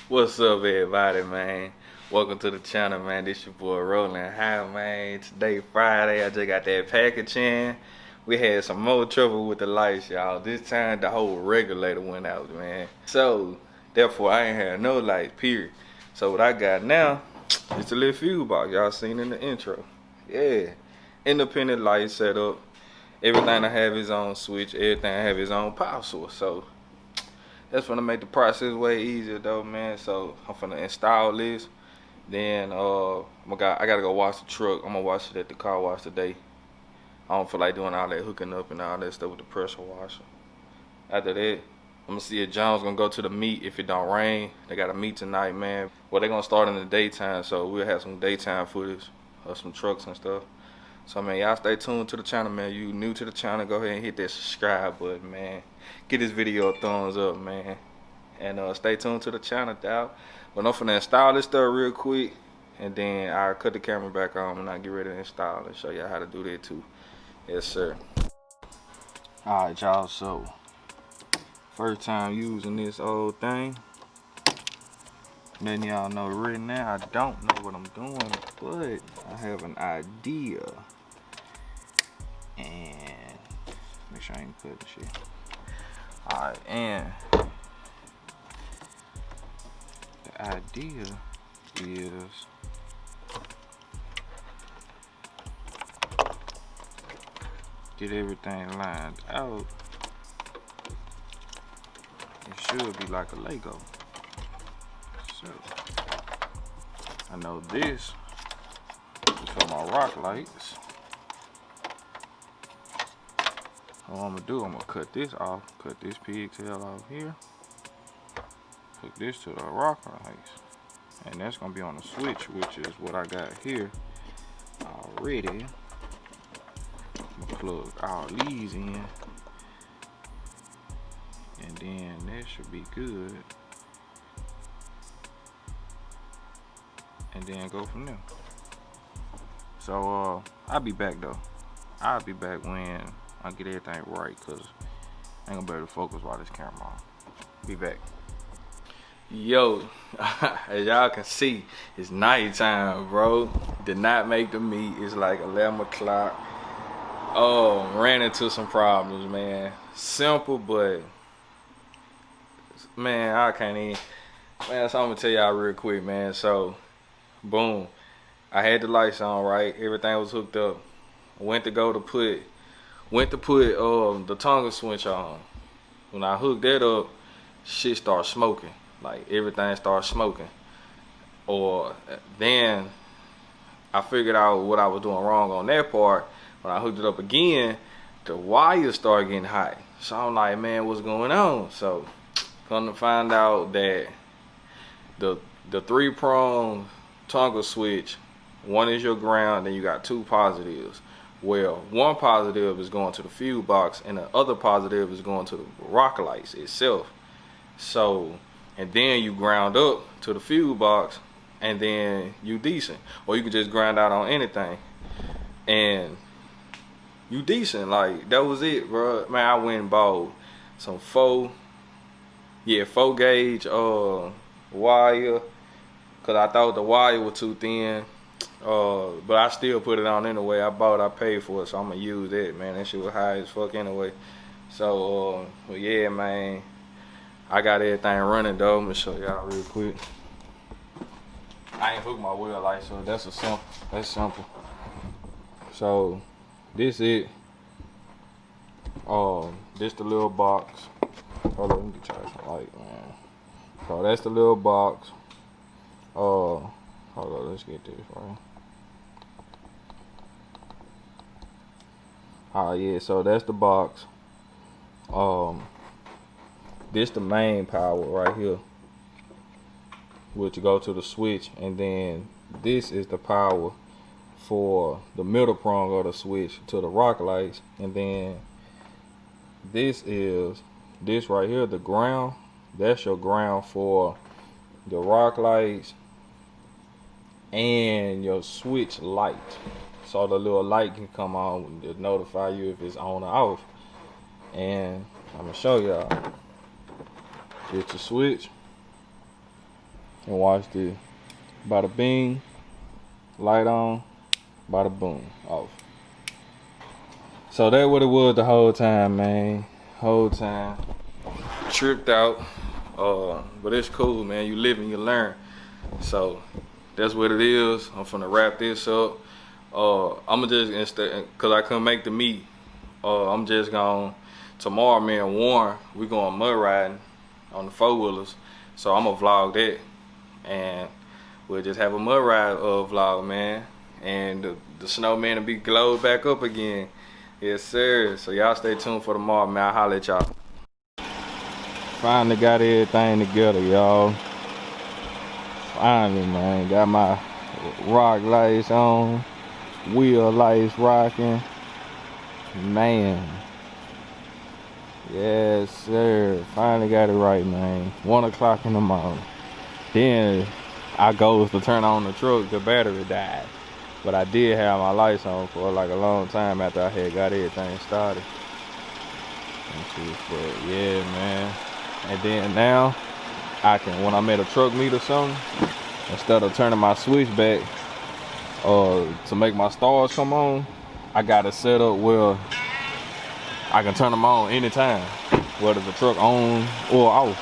What's up, everybody, man? Welcome to the channel, man. This your boy Rollin. Hi, man. Today Friday. I just got that package in. We had some more trouble with the lights, y'all. This time the whole regulator went out, man. So therefore I ain't had no lights, period. So what I got now is a little fuse box y'all seen in the intro. Yeah, independent light setup. Everything I have its own switch. Everything I have its own power source. So that's gonna make the process way easier though, man. So I'm gonna install this. Then I gotta go wash the truck. I'm gonna wash it at the car wash today. I don't feel like doing all that hooking up and all that stuff with the pressure washer. After that, I'm gonna see if John's gonna go to the meet if it don't rain. They got a meet tonight, man. Well, they're gonna start in the daytime, so we'll have some daytime footage of some trucks and stuff. So, man, y'all stay tuned to the channel, man. You new to the channel, go ahead and hit that subscribe button, man. Get this video a thumbs up, man. And stay tuned to the channel, dog. But I'm finna install this stuff real quick, and then I'll cut the camera back on and I'll get ready to install and show y'all how to do that too. Yes, sir. Alright, y'all, so first time using this old thing. Letting y'all know right now, I don't know what I'm doing, but I have an idea. And make sure I ain't cut the shit. Alright, and the idea is get everything lined out. It should be like a Lego. So I know this is for my rock lights. What I'm gonna do, I'm gonna cut this off, cut this pigtail off here, hook this to the rock lights, and that's gonna be on the switch, which is what I got here already. I'm gonna plug all these in, and then that should be good, and then go from there. So I'll be back though. I'll be back when I get everything right, cause I ain't gonna be able to focus while this camera on. Be back. Yo, as y'all can see, it's nighttime, bro. Did not make the meet. It's like 11 o'clock. Oh, ran into some problems, man. Simple, but man, I can't even. Man, so I'm gonna tell y'all real quick, man. So, boom, I had the lights on, right? Everything was hooked up. Went to put the tongue switch on. When I hooked that up, shit started smoking. Like everything started smoking. Or then I figured out what I was doing wrong on that part. When I hooked it up again, the wires started getting hot. So I'm like, man, what's going on? So come to find out that the 3-prong toggle switch, one is your ground, then you got 2 positives. Well, one positive is going to the fuse box and the other positive is going to the rock lights itself. So, and then you ground up to the fuse box and then you decent. Or you can just grind out on anything and you decent. Like, that was it, bro. Man, I went and bought some 4 gauge wire, cause I thought the wire was too thin. But I still put it on anyway. I paid for it, so I'm gonna use that, man. That shit was high as fuck anyway. So well, yeah, man, I got everything running though. I'm gonna show y'all real quick. I ain't hooked my wheel light, so that's simple. So this it. This the little box. Hold on, let me charge the light, man. So that's the little box. Hold on, let's get this right. Yeah, so that's the box. This the main power right here, which go to the switch, and then this is the power for the middle prong of the switch to the rock lights, and then this right here, the ground. That's your ground for the rock lights and your switch light, so the little light can come on to notify you if it's on or off. And I'm gonna show y'all. Get your switch, And watch this. Bada bing, light on, bada boom, off. So that's what it was the whole time, man. Whole time. Tripped out. But it's cool, man. You live and you learn. So that's what it is. I'm finna wrap this up. I'ma just, instead, cause I couldn't make the meet, I'm just gonna, tomorrow me and Warren, we going mud riding on the 4-wheelers. So I'ma vlog that. And we'll just have a mud ride vlog, man. And the snowman will be glowed back up again. Yes, sir. So y'all stay tuned for tomorrow, man. I'll holler at y'all. Finally got everything together, y'all. Finally, man. Got my rock lights on. Wheel lights rocking. Man. Yes, sir. Finally got it right, man. 1 o'clock in the morning. Then I goes to turn on the truck. The battery died. But I did have my lights on for like a long time after I had got everything started. But yeah, man. And then now, I can, when I'm at a truck meet or something, instead of turning my switch back to make my stars come on, I got it set up where I can turn them on anytime, whether the truck on or off.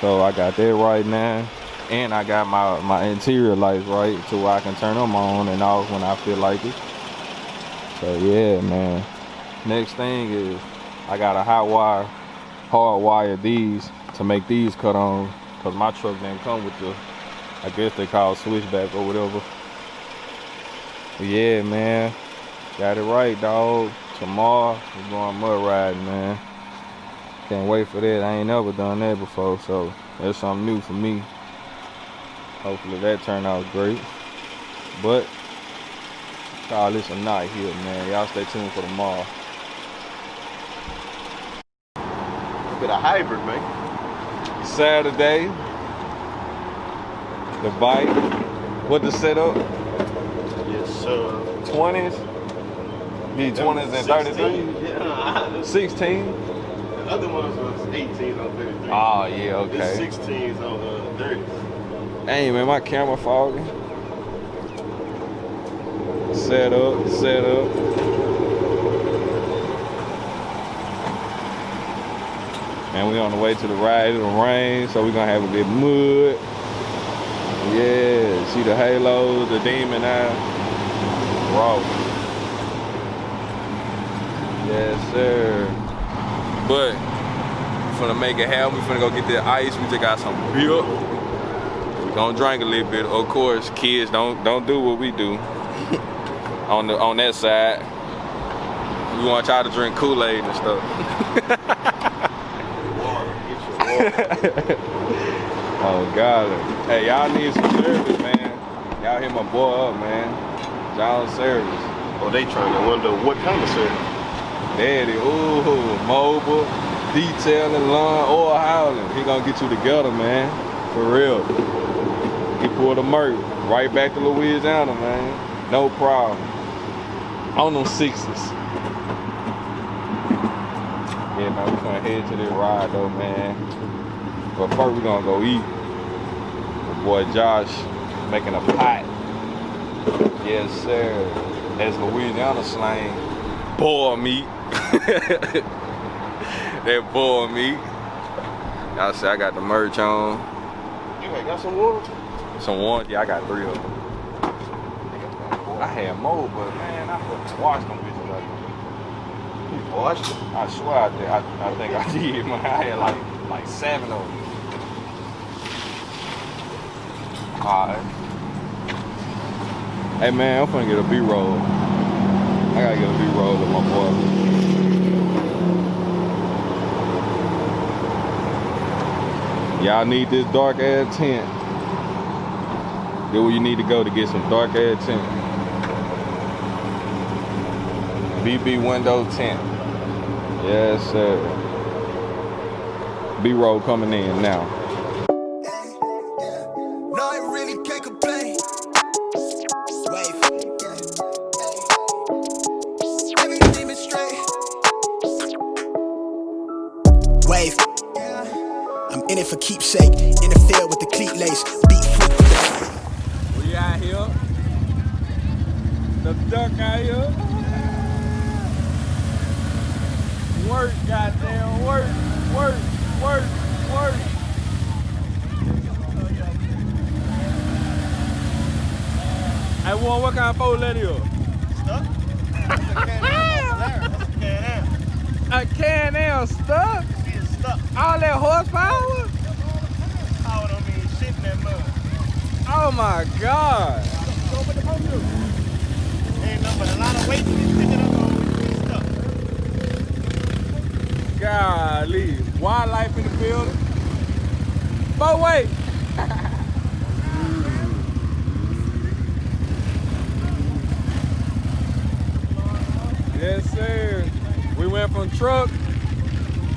So I got that right now. And I got my interior lights right so I can turn them on and off when I feel like it. So yeah, man. Next thing is I got a hard wire these to make these cut on, cause my truck didn't come with the, I guess they call switchback or whatever. But yeah, man. Got it right, dog. Tomorrow we're going mud riding, man. Can't wait for that. I ain't never done that before, so that's something new for me. Hopefully that turned out great. But call this a night here, man. Y'all stay tuned for tomorrow. A bit of hybrid, man. Saturday. The bike. What the setup? Yes, sir. 20s? Need 20s and 33s? Yeah. 16? The other ones was 18s on 33. Oh, yeah, okay. This 16s on 30s. Hey, man, my camera fogging. Set up. And we on the way to the ride. It'll rain, so we're gonna have a bit of mud. Yeah, see the halos, the demon eye. Raw. Yes, sir. But we're finna make it happen. We finna go get the ice. We just got some beer. We gonna drink a little bit. Of course, kids don't do what we do on that side. We want y'all to drink Kool-Aid and stuff. Oh God. Hey, y'all need some service, man. Y'all hit my boy up, man. Y'all service. Oh, they trying to wonder what kind of service. Daddy, ooh, mobile, detailing, lawn, oil howling. He gonna get you together, man. For real. He pulled a Merc right back to Louisiana, man. No problem. On them 60s. Yeah, man, we gonna head to this ride though, man. But first we gonna go eat. My boy Josh making a pot. Yes, sir. That's Louisiana slang. Boar meat. That boar meat. Y'all see I got the merch on. You got some water? Some one? Yeah, I got 3 of them. I had more, but man, I fucking washed them bitches like that. You washed them? I swear I did. I think I did, man. I had like 7 of them. Alright. Hey man, I'm finna get a B-roll. I gotta get a B-roll with my boy. Y'all need this dark ass tint. Get where you need to go to get some dark ass tint. BB window tint. Yes, sir. B-roll coming in now. No, I really can't complain. Wave. Everything is straight. Wave. I'm in it for keepsake. In the field with the cleat lace. Beat flip. We out here. The duck out here. Work, goddamn, work. Hey, what kind of four that is? Stuck? A Can-Am stuck? She is stuck. All that horsepower? Power don't mean shit in that mud. Oh my God. Go with the motor. Ain't nothing but a lot of weight to pick it up on when you stuck. Golly. Wildlife in the building. But wait. Yes, sir. We went from truck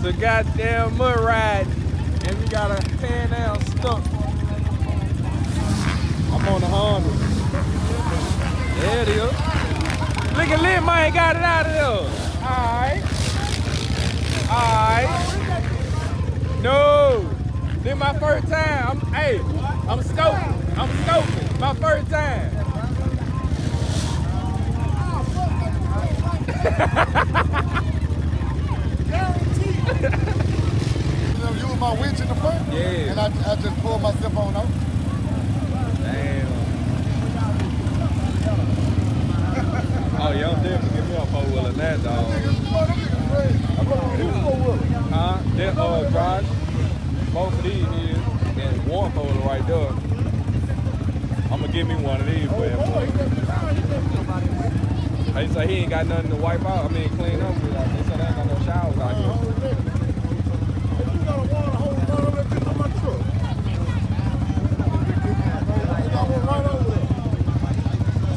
to goddamn mud ride, and we got a Can-Am stuck. I'm on the Honda. There it is. Look at Lil man got it out of there. Alright. No. This my first time. I'm scoping. My first time. You was my winch in the front? Yeah. And I just pulled myself on out. Damn. Oh, y'all definitely give me a four-wheeler in that, dog. Huh? That garage. Both of these here. And one four-wheeler right there. I'm gonna give me one of these, boy. They say he ain't got nothing to wipe out. I mean, clean up with. They say they ain't got no showers out here.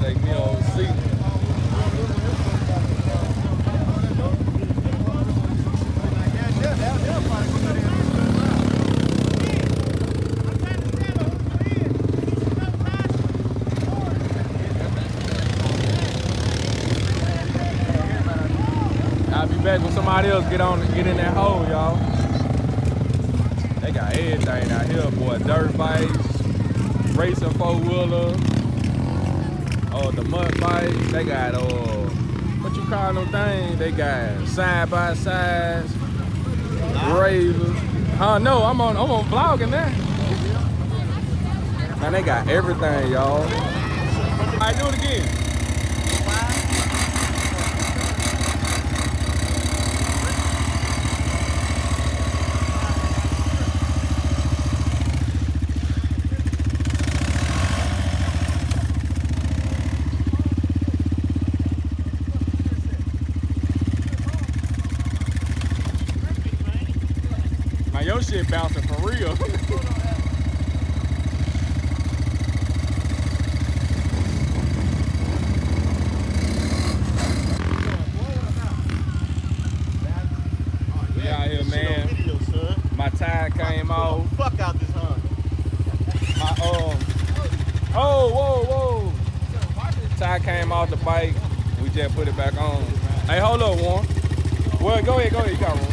Take me on the seat. I'll be back when somebody else get in that hole, y'all. They got everything out here, boy. Dirt bikes, racing four-wheeler, the mud bikes. They got what you call them things? They got side-by-sides, razors. No, I'm on vlogging now. Man, they got everything, y'all. All right, do it again. Man, your shit bouncing for real. We out here, man. My tire came off. Fuck out this Honda. Whoa. Tire came off the bike. We just put it back on. Hey, hold up, Warren. Well, go ahead. You got one.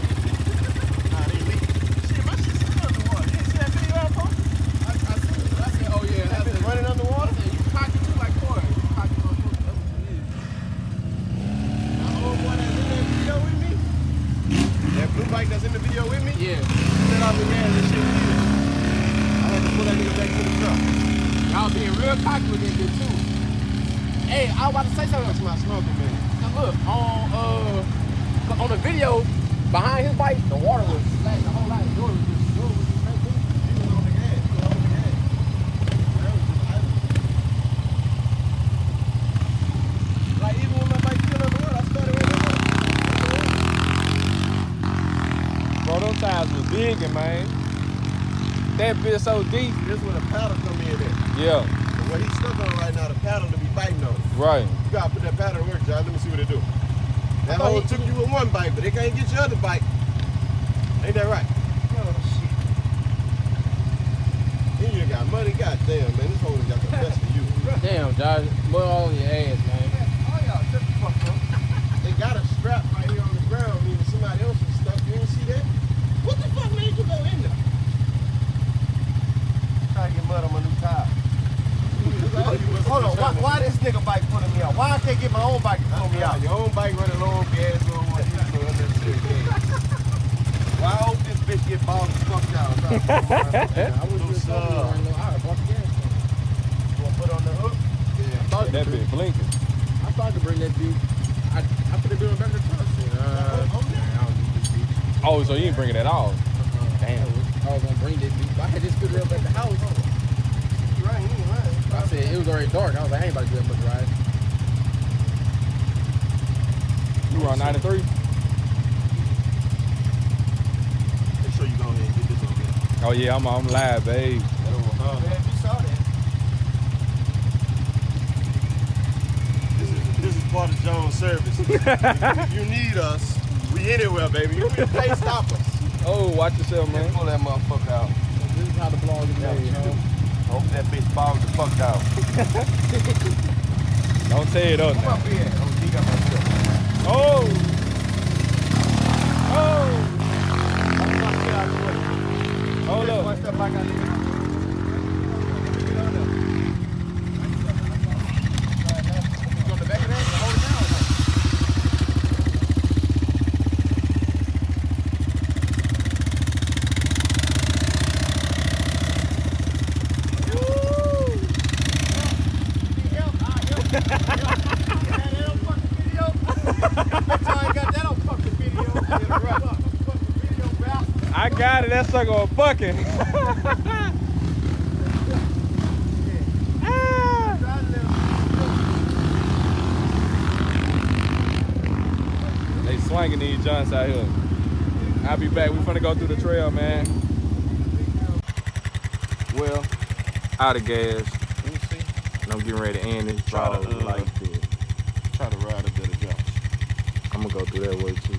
That's in the video with me? Yeah. Set off his ass and shit. I had to pull that nigga back to the truck. Y'all being real cocky with this bitch too. Hey, I was about to say something. That's my snorkel, man. Now look, on the video, behind his bike, the water was like the whole lot of door was just right there. He was on the gas. Like even when my bike still on the road, I started with Bro, those tires was big, man. That bitch so deep. this where the paddle come in at. Yeah, But what he's stuck on right now, the paddle to be biting on. right. You gotta put that paddle to work, John. Let me see what it do. That hole took you with one bike, but it can't get your other bike. Ain't that right? Oh shit. Then you got money, goddamn, man. This hole got the best of you. Damn, Josh, put all on your ass, man. Oh y'all, shut the fuck up. They got a strap right here on the ground, meaning somebody else is stuck. You didn't see that? What the fuck made you go in there? I was just I bought the gas. You want to put on the hook? Yeah. That bitch blinking. I started to bring that dude. I put the bill back in the truck. I don't need this bitch. Oh, so you ain't bringing it at all? Damn. I was gonna bring this bitch, but I had this scooter up at the house. You right, you ain't lying. I said it was already dark. I was like, I ain't about to do that much ride. You were on 93? Make sure you go ahead and get this on there. Oh yeah, I'm live, babe. Man, you saw that. This is part of Jones' service. If you need us, we anywhere, baby. You can pay stop us. Oh, watch yourself, man. Pull that motherfucker out. So this is how the vlog is made, you know? Hope that bitch falls the fuck out. Don't tear it up Come now. up here. Oh, he got my stuff. Oh! Oh! Hold up. Watch that back out there. On the back of that, hold it down. I got it. That sucker was bucking. They swinging these joints out here. I'll be back. We finna go through the trail, man. Well, out of gas. And I'm getting ready to end this vlog like this. Try to ride a better jump. I'm gonna go through that way too.